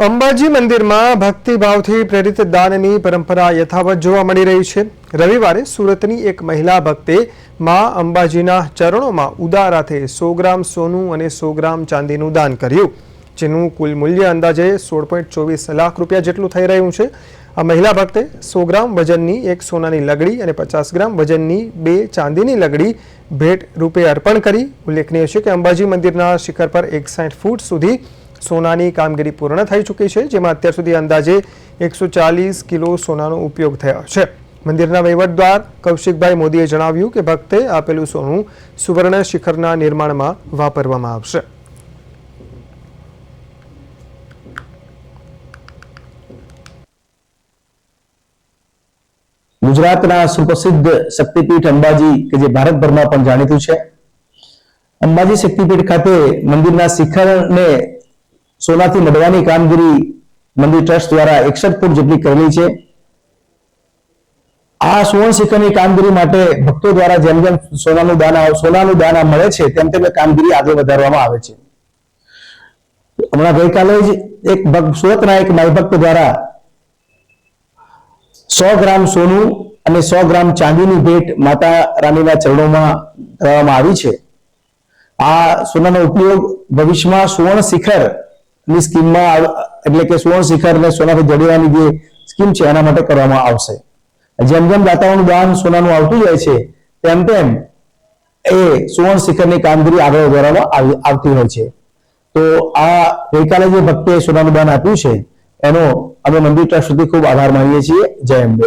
અંબાજી મંદિરમાં ભક્તિભાવથી પ્રેરિત દાનની પરંપરા યથાવત જોવા મળી રહી છે। રવિવારે સુરતની એક મહિલા ભક્તે માં અંબાજીના ચરણોમાં ઉદારાથી 100 ગ્રામ સોનું અને 100 ગ્રામ ચાંદીનું દાન કર્યું, જેનું કુલ મૂલ્ય અંદાજે 16.24 લાખ રૂપિયા જેટલું થઈ રહ્યું છે। આ મહિલા ભક્તે 100 ગ્રામ વજનની એક સોનાની લગડી અને 50 ગ્રામ વજનની 2 ચાંદીની લગડી ભેટ રૂપે અર્પણ કરી। ઉલ્લેખનીય છે કે અંબાજી મંદિરના શિખર પર 61 ફૂટ સુધી સોનાની કામગીરી પૂર્ણ થઈ ચૂકી છે, જેમાં અત્યાર સુધી અંદાજે 140 કિલો સોનાનો ઉપયોગ થયો છે। મંદિરના વહીવટદાર કૌશિકભાઈ મોદીએ જણાવ્યું કે ભક્તે આપેલું સોનું સુવર્ણ શિખરના નિર્માણમાં વાપરવામાં આવશે। ગુજરાતના સુપ્રસિદ્ધ શક્તિપીઠ અંબાજી કે જે ભારતભરમાં પણ જાણીતું છે, અંબાજી શક્તિપીઠ ખાતે મંદિરના શિખરને સોનાથી મઢવાની કામગીરી મંદિર ટ્રસ્ટ દ્વારા 61 ફૂટ જેટલી કરેલી છે। આ સુવર્ણ શિખરની કામગીરી માટે ભક્તો દ્વારા જેમ જેમ સોનાનું દાન મળે છે તેમ તેમ કામગીરી આગળ વધારવામાં આવે છે। હમણાં ગઈકાલે જ સુરતના એક માઈ ભક્ત દ્વારા 100 ગ્રામ સોનું અને 100 ગ્રામ ચાંદીની ભેટ માતા રાણીના ચરણોમાં કરવામાં આવી છે। આ સોનાનો ઉપયોગ ભવિષ્યમાં સુવર્ણ શિખરની સ્કીમમાં એટલે કે સુવર્ણ શિખરને સોનાથી જડવાની જે સ્કીમ છે એના માટે કરવામાં આવશે। જેમ જેમ દાતાઓનું દાન સોનાનું આવતું જાય છે તેમ તેમ એ સુવર્ણ શિખરની કામગીરી આગળ વધારવામાં આવતી હોય છે। તો આ ગઈકાલે જે ભક્તે સોનાનું દાન આપ્યું છે એનો અમે મંદિર ટ્રસ્ટ સુધી ખૂબ આભાર માનીએ છીએ। જય અંબે।